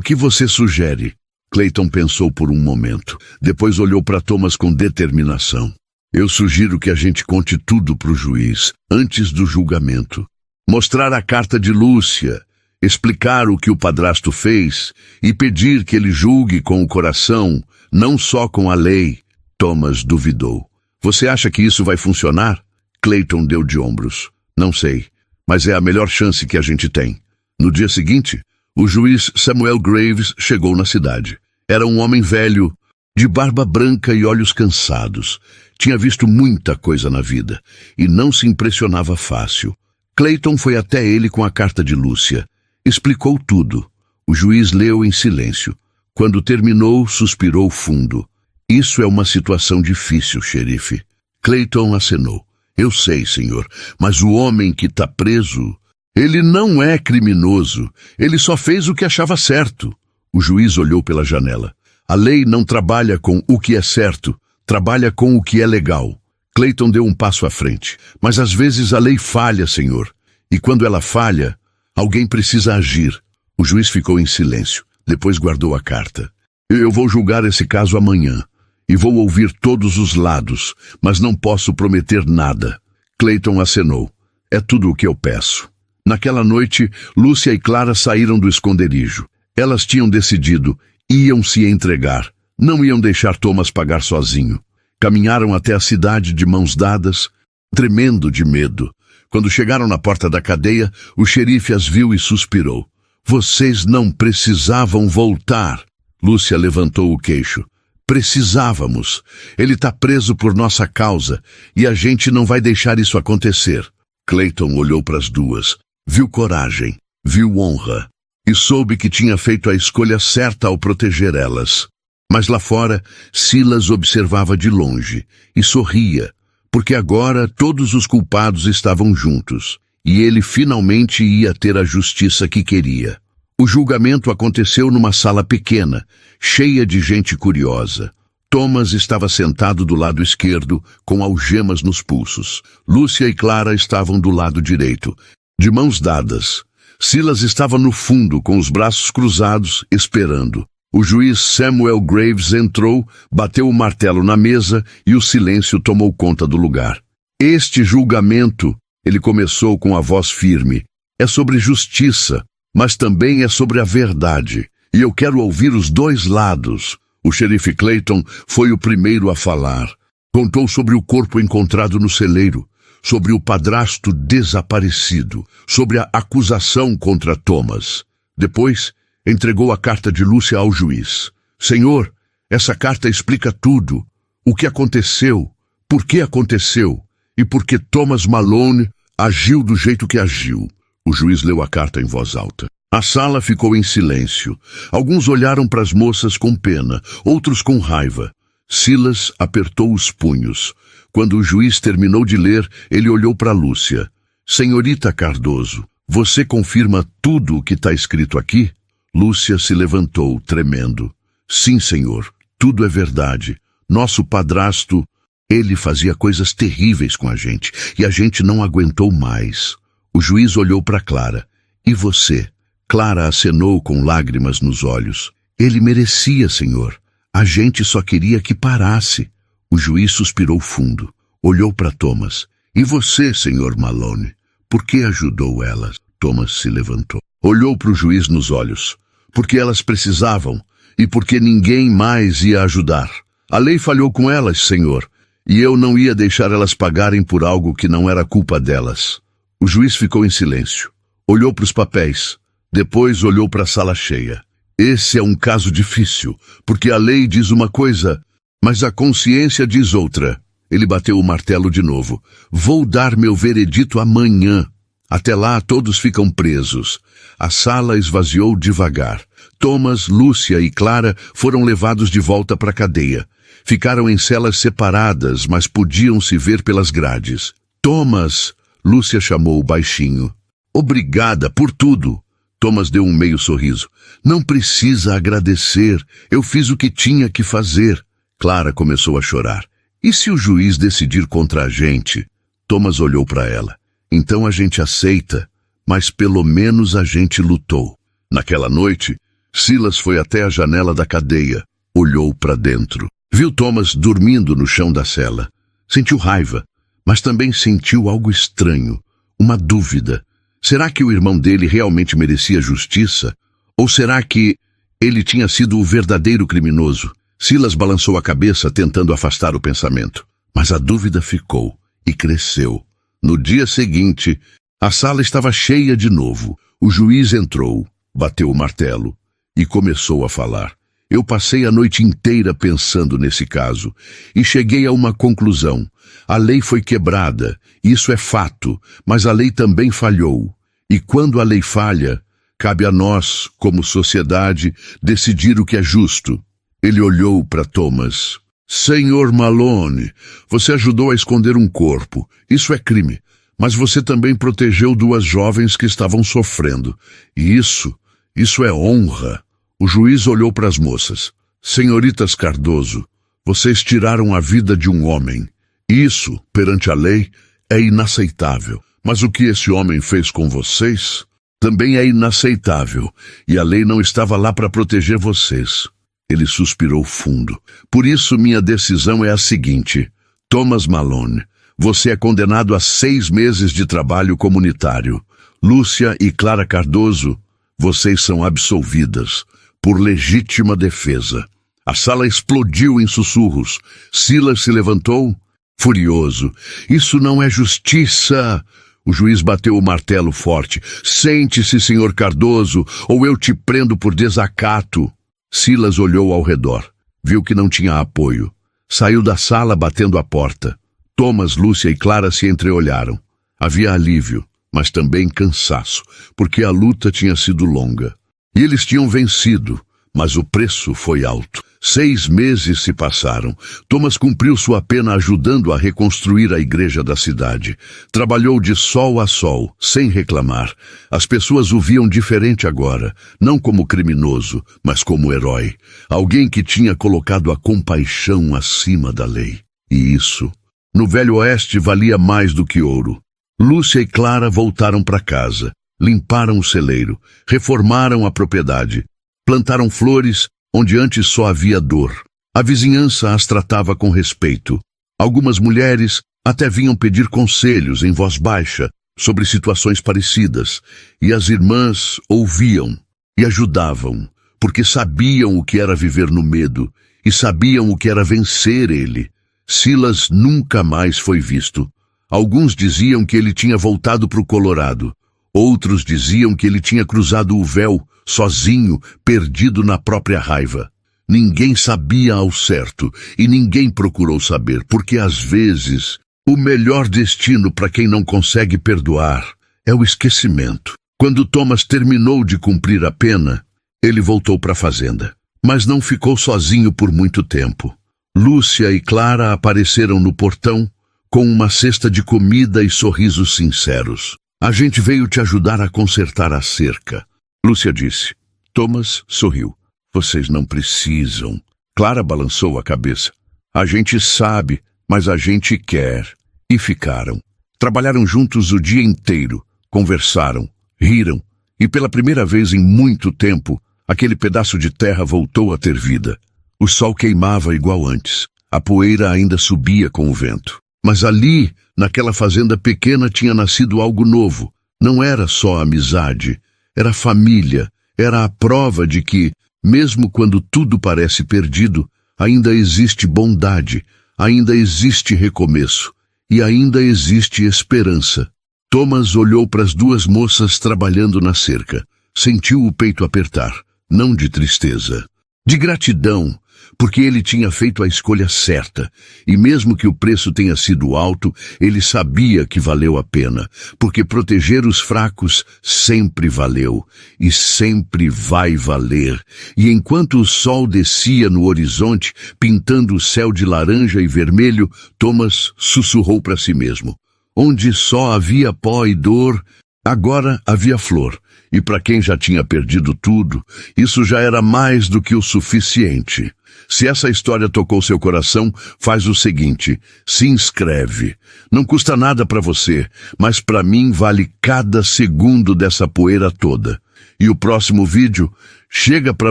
que você sugere? Clayton pensou por um momento. Depois olhou para Thomas com determinação. Eu sugiro que a gente conte tudo para o juiz, antes do julgamento. Mostrar a carta de Lúcia, explicar o que o padrasto fez e pedir que ele julgue com o coração, não só com a lei. Thomas duvidou. Você acha que isso vai funcionar? Clayton deu de ombros. Não sei, mas é a melhor chance que a gente tem. No dia seguinte, o juiz Samuel Graves chegou na cidade. Era um homem velho, de barba branca e olhos cansados. Tinha visto muita coisa na vida e não se impressionava fácil. Clayton foi até ele com a carta de Lúcia. Explicou tudo. O juiz leu em silêncio. Quando terminou, suspirou fundo. Isso é uma situação difícil, xerife. Clayton acenou. Eu sei, senhor, mas o homem que está preso... Ele não é criminoso. Ele só fez o que achava certo. O juiz olhou pela janela. A lei não trabalha com o que é certo, trabalha com o que é legal. Clayton deu um passo à frente. Mas às vezes a lei falha, senhor. E quando ela falha, alguém precisa agir. O juiz ficou em silêncio. Depois guardou a carta. Eu vou julgar esse caso amanhã. E vou ouvir todos os lados, mas não posso prometer nada. Clayton acenou. É tudo o que eu peço. Naquela noite, Lúcia e Clara saíram do esconderijo. Elas tinham decidido, iam se entregar. Não iam deixar Thomas pagar sozinho. Caminharam até a cidade de mãos dadas, tremendo de medo. Quando chegaram na porta da cadeia, o xerife as viu e suspirou. Vocês não precisavam voltar. Lúcia levantou o queixo. Precisávamos. Ele está preso por nossa causa e a gente não vai deixar isso acontecer. Clayton olhou para as duas. Viu coragem, viu honra, e soube que tinha feito a escolha certa ao proteger elas. Mas lá fora, Silas observava de longe e sorria, porque agora todos os culpados estavam juntos, e ele finalmente ia ter a justiça que queria. O julgamento aconteceu numa sala pequena, cheia de gente curiosa. Thomas estava sentado do lado esquerdo, com algemas nos pulsos. Lúcia e Clara estavam do lado direito, de mãos dadas. Silas estava no fundo, com os braços cruzados, esperando. O juiz Samuel Graves entrou, bateu o martelo na mesa e o silêncio tomou conta do lugar. Este julgamento, ele começou com a voz firme, é sobre justiça, mas também é sobre a verdade. E eu quero ouvir os dois lados. O xerife Clayton foi o primeiro a falar. Contou sobre o corpo encontrado no celeiro, sobre o padrasto desaparecido, sobre a acusação contra Thomas. Depois, entregou a carta de Lúcia ao juiz. Senhor, essa carta explica tudo. O que aconteceu, por que aconteceu e por que Thomas Malone agiu do jeito que agiu. O juiz leu a carta em voz alta. A sala ficou em silêncio. Alguns olharam para as moças com pena, outros com raiva. Silas apertou os punhos. Quando o juiz terminou de ler, ele olhou para Lúcia. Senhorita Cardoso, você confirma tudo o que está escrito aqui? Lúcia se levantou, tremendo. Sim, senhor, tudo é verdade. Nosso padrasto, ele fazia coisas terríveis com a gente, e a gente não aguentou mais. O juiz olhou para Clara. E você? Clara acenou com lágrimas nos olhos. Ele merecia, senhor. A gente só queria que parasse. O juiz suspirou fundo. Olhou para Thomas. E você, senhor Malone? Por que ajudou elas? Thomas se levantou. Olhou para o juiz nos olhos. Porque elas precisavam e porque ninguém mais ia ajudar. A lei falhou com elas, senhor, e eu não ia deixar elas pagarem por algo que não era culpa delas. O juiz ficou em silêncio. Olhou para os papéis. Depois olhou para a sala cheia. Esse é um caso difícil, porque a lei diz uma coisa, mas a consciência diz outra. Ele bateu o martelo de novo. Vou dar meu veredito amanhã. Até lá todos ficam presos. A sala esvaziou devagar. Thomas, Lúcia e Clara foram levados de volta para a cadeia. Ficaram em celas separadas, mas podiam se ver pelas grades. Thomas, Lúcia chamou baixinho. Obrigada por tudo. Thomas deu um meio sorriso. Não precisa agradecer. Eu fiz o que tinha que fazer. Clara começou a chorar. E se o juiz decidir contra a gente? Thomas olhou para ela. Então a gente aceita, mas pelo menos a gente lutou. Naquela noite, Silas foi até a janela da cadeia. Olhou para dentro. Viu Thomas dormindo no chão da cela. Sentiu raiva, mas também sentiu algo estranho. Uma dúvida. Será que o irmão dele realmente merecia justiça? Ou será que ele tinha sido o verdadeiro criminoso? Silas balançou a cabeça tentando afastar o pensamento. Mas a dúvida ficou e cresceu. No dia seguinte, a sala estava cheia de novo. O juiz entrou, bateu o martelo e começou a falar. Eu passei a noite inteira pensando nesse caso e cheguei a uma conclusão. A lei foi quebrada, isso é fato, mas a lei também falhou. E quando a lei falha, cabe a nós, como sociedade, decidir o que é justo. Ele olhou para Thomas. Senhor Malone, você ajudou a esconder um corpo. Isso é crime. Mas você também protegeu duas jovens que estavam sofrendo. E isso é honra. O juiz olhou para as moças. Senhoritas Cardoso, vocês tiraram a vida de um homem. Isso, perante a lei, é inaceitável. Mas o que esse homem fez com vocês também é inaceitável. E a lei não estava lá para proteger vocês. Ele suspirou fundo. Por isso minha decisão é a seguinte. Thomas Malone, você é condenado a 6 meses de trabalho comunitário. Lúcia e Clara Cardoso, vocês são absolvidas por legítima defesa. A sala explodiu em sussurros. Silas se levantou, furioso. Isso não é justiça! O juiz bateu o martelo forte. Sente-se, senhor Cardoso, ou eu te prendo por desacato. Silas olhou ao redor. Viu que não tinha apoio. Saiu da sala batendo a porta. Thomas, Lúcia e Clara se entreolharam. Havia alívio, mas também cansaço, porque a luta tinha sido longa. E eles tinham vencido, mas o preço foi alto. 6 meses se passaram. Thomas cumpriu sua pena ajudando a reconstruir a igreja da cidade. Trabalhou de sol a sol, sem reclamar. As pessoas o viam diferente agora, não como criminoso, mas como herói. Alguém que tinha colocado a compaixão acima da lei. E isso, no Velho Oeste, valia mais do que ouro. Lúcia e Clara voltaram para casa, limparam o celeiro, reformaram a propriedade, plantaram flores onde antes só havia dor. A vizinhança as tratava com respeito. Algumas mulheres até vinham pedir conselhos em voz baixa sobre situações parecidas, e as irmãs ouviam e ajudavam, porque sabiam o que era viver no medo e sabiam o que era vencer ele. Silas nunca mais foi visto. Alguns diziam que ele tinha voltado para o Colorado. Outros diziam que ele tinha cruzado o véu, sozinho, perdido na própria raiva. Ninguém sabia ao certo e ninguém procurou saber, porque às vezes o melhor destino para quem não consegue perdoar é o esquecimento. Quando Thomas terminou de cumprir a pena, ele voltou para a fazenda. Mas não ficou sozinho por muito tempo. Lúcia e Clara apareceram no portão com uma cesta de comida e sorrisos sinceros. A gente veio te ajudar a consertar a cerca. Lúcia disse. Thomas sorriu. Vocês não precisam. Clara balançou a cabeça. A gente sabe, mas a gente quer. E ficaram. Trabalharam juntos o dia inteiro. Conversaram, riram. E pela primeira vez em muito tempo, aquele pedaço de terra voltou a ter vida. O sol queimava igual antes. A poeira ainda subia com o vento. Mas ali, naquela fazenda pequena, tinha nascido algo novo. Não era só amizade, era família, era a prova de que, mesmo quando tudo parece perdido, ainda existe bondade, ainda existe recomeço e ainda existe esperança. Thomas olhou para as duas moças trabalhando na cerca. Sentiu o peito apertar, não de tristeza, de gratidão, porque ele tinha feito a escolha certa, e mesmo que o preço tenha sido alto, ele sabia que valeu a pena, porque proteger os fracos sempre valeu, e sempre vai valer. E enquanto o sol descia no horizonte, pintando o céu de laranja e vermelho, Thomas sussurrou para si mesmo. Onde só havia pó e dor, Agora havia flor, e para quem já tinha perdido tudo, isso já era mais do que o suficiente. Se essa história tocou seu coração, faz o seguinte: se inscreve. Não custa nada para você, mas para mim vale cada segundo dessa poeira toda. E o próximo vídeo chega para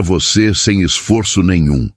você sem esforço nenhum.